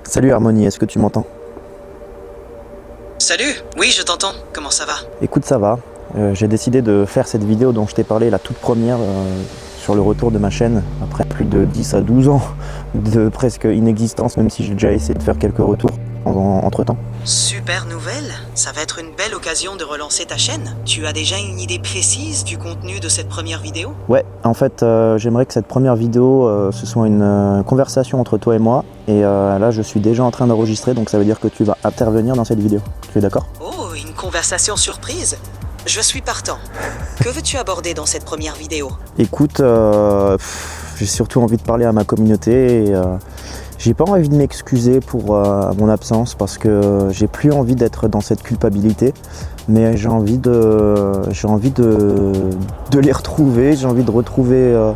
Salut Harmonie, est-ce que tu m'entends? Salut, oui je t'entends, comment ça va? Écoute, ça va. J'ai décidé de faire cette vidéo dont je t'ai parlé, la toute première, sur le retour de ma chaîne, après plus de 10 à 12 ans de presque inexistence, même si j'ai déjà essayé de faire quelques retours entre temps. Super nouvelle, ça va être une belle occasion de relancer ta chaîne. Tu as déjà une idée précise du contenu de cette première vidéo? Ouais, en fait, j'aimerais que cette première vidéo, ce soit une conversation entre toi et moi. Et là, je suis déjà en train d'enregistrer, donc ça veut dire que tu vas intervenir dans cette vidéo. Tu es d'accord? Oh, une conversation surprise? Je suis partant. Que veux-tu aborder dans cette première vidéo? Écoute, j'ai surtout envie de parler à ma communauté et j'ai pas envie de m'excuser pour mon absence parce que j'ai plus envie d'être dans cette culpabilité, mais j'ai envie de les retrouver, j'ai envie de retrouver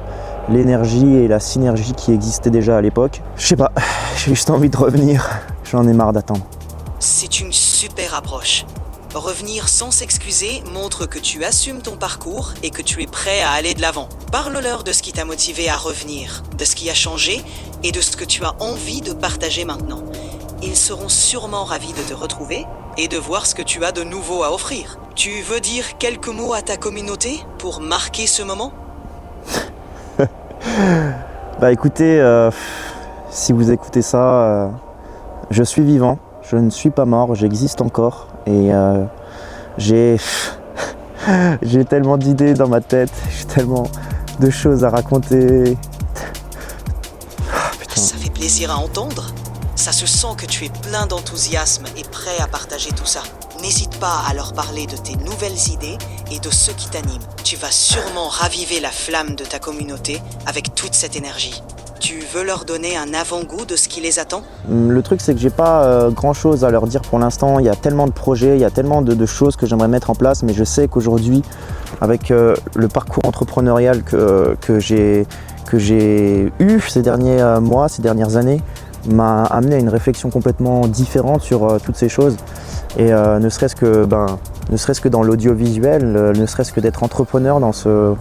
l'énergie et la synergie qui existait déjà à l'époque. Je sais pas, j'ai juste envie de revenir, j'en ai marre d'attendre. C'est une super approche. Revenir sans s'excuser montre que tu assumes ton parcours et que tu es prêt à aller de l'avant. Parle-leur de ce qui t'a motivé à revenir, de ce qui a changé et de ce que tu as envie de partager maintenant. Ils seront sûrement ravis de te retrouver et de voir ce que tu as de nouveau à offrir. Tu veux dire quelques mots à ta communauté pour marquer ce moment? Bah écoutez, si vous écoutez ça, je suis vivant, je ne suis pas mort, j'existe encore et j'ai tellement d'idées dans ma tête, j'ai tellement de choses à raconter. Putain. Ça fait plaisir à entendre. Ça se sent que tu es plein d'enthousiasme et prêt à partager tout ça. N'hésite pas à leur parler de tes nouvelles idées et de ceux qui t'animent. Tu vas sûrement raviver la flamme de ta communauté avec toute cette énergie. Tu veux leur donner un avant-goût de ce qui les attend? Le truc, c'est que j'ai pas grand chose à leur dire pour l'instant. Il y a tellement de projets, il y a tellement de choses que j'aimerais mettre en place, mais je sais qu'aujourd'hui, avec le parcours entrepreneurial que j'ai eu ces derniers mois, ces dernières années, m'a amené à une réflexion complètement différente sur toutes ces choses. Et ne serait-ce que dans l'audiovisuel, ne serait-ce que d'être entrepreneur dans ce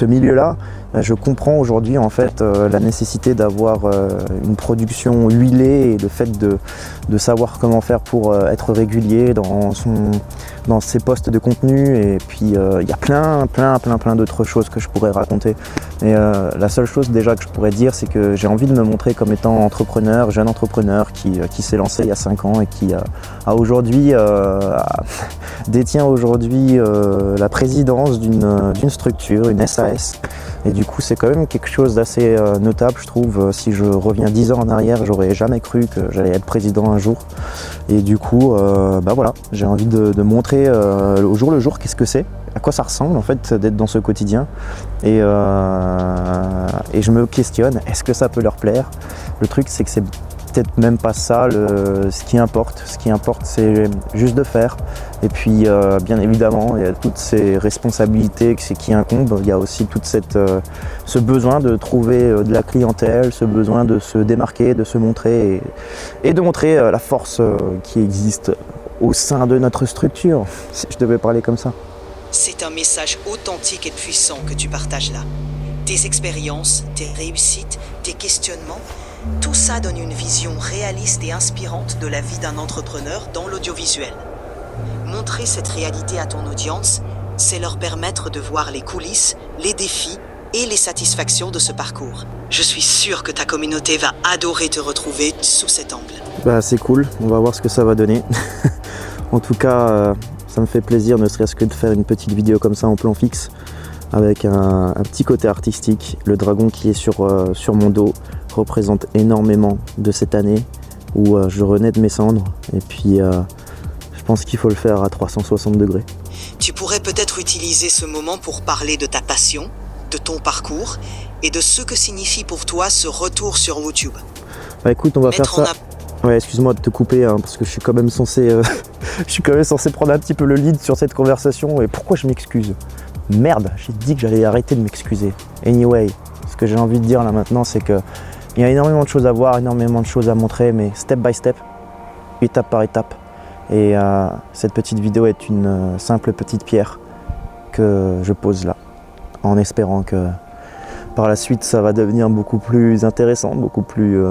milieu-là, je comprends aujourd'hui en fait la nécessité d'avoir une production huilée et le fait de savoir comment faire pour être régulier dans ses postes de contenu. Et puis il y a plein d'autres choses que je pourrais raconter. Mais la seule chose déjà que je pourrais dire, c'est que j'ai envie de me montrer comme étant entrepreneur, jeune entrepreneur qui s'est lancé il y a 5 ans et qui a aujourd'hui détient aujourd'hui la présidence d'une structure, une SAS. Et du coup, c'est quand même quelque chose d'assez notable, je trouve. Si je reviens 10 ans en arrière, j'aurais jamais cru que j'allais être président un jour. Et du coup, bah voilà, j'ai envie de montrer au jour le jour qu'est-ce que c'est, à quoi ça ressemble en fait d'être dans ce quotidien. Et je me questionne, est-ce que ça peut leur plaire? Le truc, c'est que c'est peut-être même pas ça ce qui importe. Ce qui importe, c'est juste de faire. Et puis, bien évidemment, il y a toutes ces responsabilités qui incombent. Il y a aussi toute ce besoin de trouver de la clientèle, ce besoin de se démarquer, de se montrer et de montrer la force qui existe au sein de notre structure, si je devais parler comme ça. C'est un message authentique et puissant que tu partages là. Tes expériences, tes réussites, tes questionnements, tout ça donne une vision réaliste et inspirante de la vie d'un entrepreneur dans l'audiovisuel. Montrer cette réalité à ton audience, c'est leur permettre de voir les coulisses, les défis et les satisfactions de ce parcours. Je suis sûr que ta communauté va adorer te retrouver sous cet angle. Bah, c'est cool, on va voir ce que ça va donner. En tout cas, ça me fait plaisir, ne serait-ce que de faire une petite vidéo comme ça en plan fixe, avec un petit côté artistique. Le dragon qui est sur mon dos représente énormément de cette année où je renais de mes cendres. Et puis, je pense qu'il faut le faire à 360 degrés. Tu pourrais peut-être utiliser ce moment pour parler de ta passion, de ton parcours et de ce que signifie pour toi ce retour sur YouTube. Bah écoute, on va faire ça. Ouais, excuse-moi de te couper, hein, parce que je suis quand même censé prendre un petit peu le lead sur cette conversation. Et pourquoi je m'excuse? Merde, j'ai dit que j'allais arrêter de m'excuser. Anyway, ce que j'ai envie de dire là maintenant, c'est que il y a énormément de choses à voir, énormément de choses à montrer, mais step by step, étape par étape. Et cette petite vidéo est une simple petite pierre que je pose là, en espérant que Par la suite, ça va devenir beaucoup plus intéressant, beaucoup plus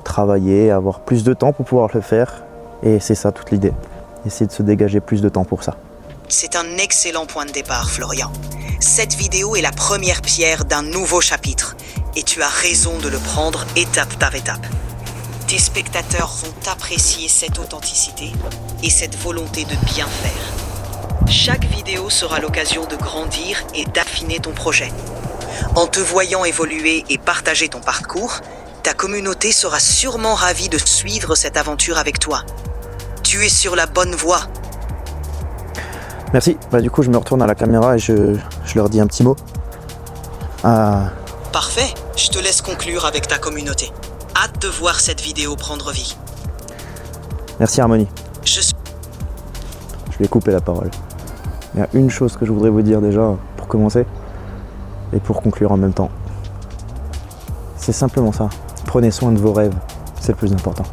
travaillé, avoir plus de temps pour pouvoir le faire. Et c'est ça toute l'idée, essayer de se dégager plus de temps pour ça. C'est un excellent point de départ, Florian. Cette vidéo est la première pierre d'un nouveau chapitre, et tu as raison de le prendre étape par étape. Tes spectateurs vont apprécier cette authenticité et cette volonté de bien faire. Chaque vidéo sera l'occasion de grandir et d'affiner ton projet. En te voyant évoluer et partager ton parcours, ta communauté sera sûrement ravie de suivre cette aventure avec toi. Tu es sur la bonne voie. Merci. Du coup, je me retourne à la caméra et je leur dis un petit mot. Parfait. Je te laisse conclure avec ta communauté. Hâte de voir cette vidéo prendre vie. Merci Harmonie. Je vais couper la parole. Il y a une chose que je voudrais vous dire déjà pour commencer et pour conclure en même temps. C'est simplement ça. Prenez soin de vos rêves, c'est le plus important.